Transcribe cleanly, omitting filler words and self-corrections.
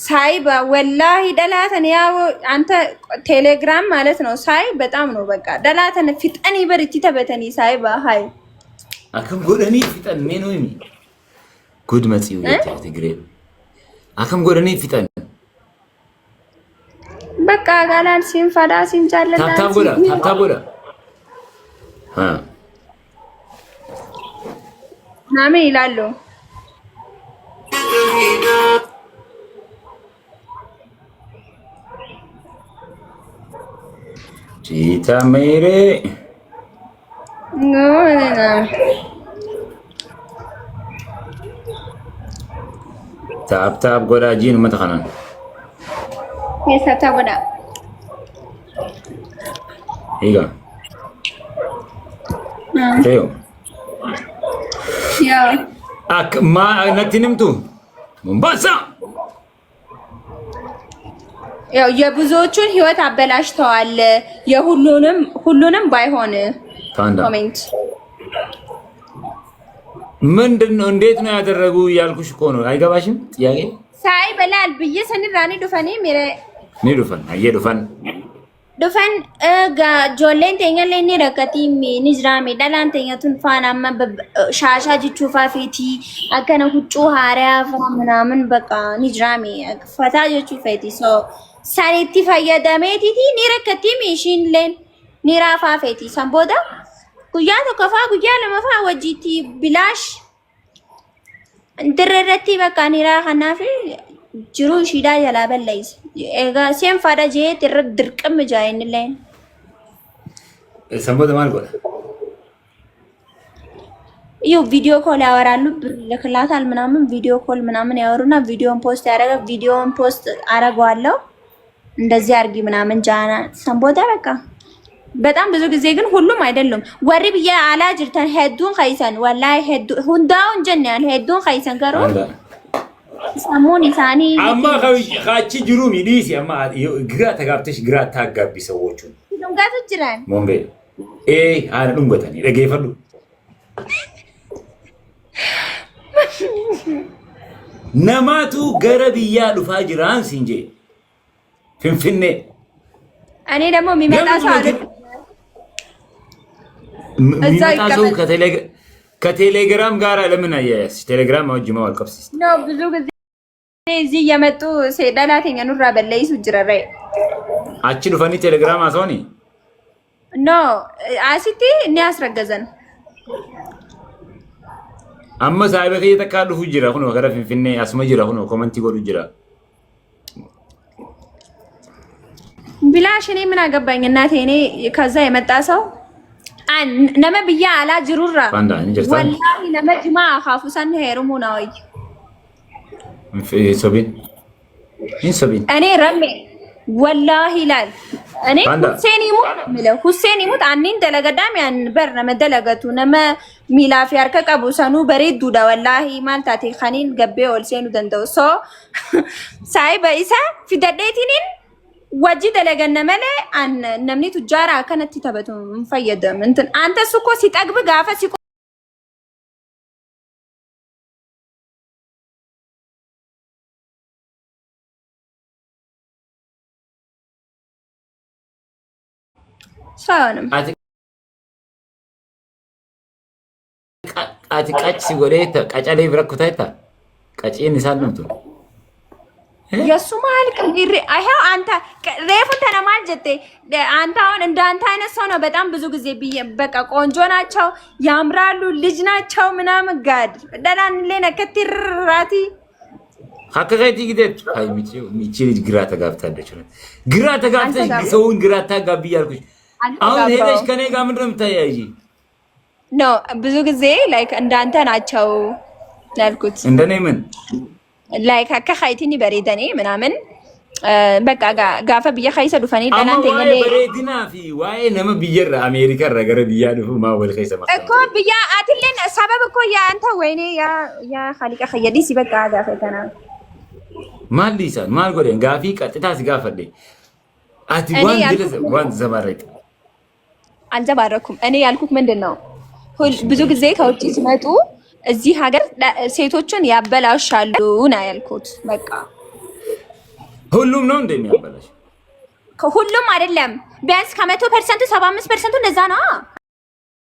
ሳይባ ወላሂ ደላተን ያው አንተ ቴሌግራም ማለት ነው ሳይ በጣም ነው በቃ ደላተን ፍጠኒ በርቲ ተበተኒ ሳይባ ሃይ አከም ጎደኒ ፍጠን ሜኖሚ ጉድ መጽዩ የትግሬ አከም ጎደኒ ፍጠን በቃ ጋላል ሲም ፈዳ ሲም ቻለና ታብታቦላ ናሜ ይላሉ ቺታ ሜሬ ኖና ታብታብ ጎዳጂን መተኸናን የሰታ ጎዳ ይጋ ተዮ ያው አክማ ነትንምቱ ሞምባሳ ያው የብዙዎቹን ህይወት አበላሽተዋል ሁሉንም ባይሆን ኮሜንት ምንድነው እንዴት ነው ያደረጉ ያልኩሽ እኮ ነው አይገባሽም ጥያቄ ሳይ በላል ብዬ ሰንራኒ ዱፈኒ ሜሬ ዱፈን ዱፈን ጆሌን ተኛለኝ ረከቲ ንጅራሜ ዳላን ተኛቱን ፋናማ ሻሻ ጅቹፋ ፌቲ አከነ ሁጩ ሃሪያ ምናምን በቃ ንጅራሜ ፈታ ጅቹ ፌቲ ሶ ሳኒቲ ፈየደሜቲቲ ንረከቲ ሚሽንሌን ንራፋ ፌቲ ሰምቦዳ ጉያ ተከፋ ጉያ ለመፋ ወጂቲ ቢላሽ እንድረረቲ በቃ ንራ ኸናፊ ጅሩ ሺዳ ያላበላይስ ኤጋ ሲም ፋዳ ጄት ድርቅም ጃይንሌን ሰምቦዳ ማልጎዳ ይው ቪዲዮ ኮል ያወራሉ ለክላታል ምናምን ቪዲዮ ኮል ምናምን ያወሩና ቪዲዮን ፖስት ያደረገ ቪዲዮን ፖስት አረጋዋለሁ እንደዚህ አርጊ ምናምን ጃና ሰምቦዳ በቃ በጣም ብዙ ጊዜ ግን ሁሉም አይደለም ወሪ ብያ አላጅርተን ሄዱን ኸይሰን ወላይ ሄዱ ሁንዳውን ጀነን ሄዱን ኸይሰን ገሩ ሰሞን ኢሳኒ አማ ኻቺ ጅሩ ሚዲስ አማ ግራ ተጋብተሽ ግራ ታጋቢ ሰዎቹ ዱንጋቱ ጅራን ሞምቤ አረ ዱንጎታኒ ደገይፈሉ ነማቱ ገረብያ ዱፋ ጅራን ሲንጄ ፍንፍኔ እኔ ደግሞ የሚመጣ ሰው አለ ሚመጣው ከቴሌግራም ጋር ለምን አያያስ ቴሌግራም አውጅማው አልቀብስ ነው ብዙ ጊዜ እዚህ የመጡ ሰዳላተኛ ኑራ በለይሱ ጅራራ አቺ ዱፈኒ ቴሌግራም አሶኒ ኖ አሲቲ እኔ አስረገዘን አማ ሳይበከ የተካሉ ሁጅራ ሆኖ ገረ ፍንፍኔ አስመጅራ ሆኖ ኮሜንት ይጎዱ ጅራ ቢላሽ እኔ ምን አገባኝ እናቴ እኔ ከዛ የመጣ ሰው ነመ ብያ አላ ጅሩራ ወላሂ ነመ ጅማ አኻፉሰን ሄሩሙ ነው ሰቢን እኔ ረሜ ወላሂ ላል እኔ ሁሴን ይሙት አኒን ደለገዳም ያን በር ነመ ደለገቱ ነመ ሚላፊ አርከ ቀቡሰኑ በሬድ ዱዳ ወላሂ ማልታቴ ኸኒን ገቤ ወልሴኑ ደንደው ሶ ሳይ በኢሳ ፊደዴቲኒን ወጂ ደለገነ መለ አን ነምኒ ቱጃራ ከነቲ ተበቱ እንፈየደም እንትን አንተ ሱኮ ሲጠግብ ጋፈ ሲቆ ሳንም አትቃጭ ሲጎዴ ቀጫሌ ብረኩታይታ ቀጪን ይሳልምቱ የሱማል ቅሪሪ አይሄው አንተ ሬፉን ተነማል ጀቴ አንተ አሁን እንዳንተ አይነት ሰው ነው በጣም ብዙ ጊዜ በቃ ቆንጆ ናቸው ያምራሉ ልጅ ናቸው ምናምን ጋድ ደላን ለነ ከትራቲ ሀከካይቲ ግዴት አይ ሚቺ ልጅ ግራ ተጋብታለች ግራ ተጋብተሽ ሰውን ግራ ታጋቢ ያልኩሽ አሁን ሄደሽ ከኔ ጋር ምንድነው የምታያይጂ ኖ ብዙ ጊዜ ላይክ እንዳንተ ናቸው ያልኩት እንደኔ ምን ላይክ አከኻይቲኒ በሬደኔ ምናምን በቃ ጋፈ ብየ ኸይሰ ዱፈኒ ዳላንተ ይገለ በሬዲና ፊ ዋይ ነመ ብየር አሜሪካ ረገረ ብያዱ ማወል ኸይሰ ማካ እኮ ብያ አትለን ሰበብ እኮ ያ አንተ ወይኔ ያ ኻሊቃ ኸየዲ ሲበቃ ጋፈተና ማሊሳ ማልጎደን ጋፊ ቀጥታ ሲጋፈደ አቲ ዋን ዘባረቅ አንዘባረኩም እኔ ያልኩት ምንድነው ብዙ ጊዜ ከውጪ ሲመጡ እዚህ ሀገር ሴቶችን ያበላሻሉ ነው ያልኩት። በቃ ሁሉም ነው እንደሚያበላሽ ሁሉም አይደለም ቢያንስ ከ100% 75% እንደዛ ነው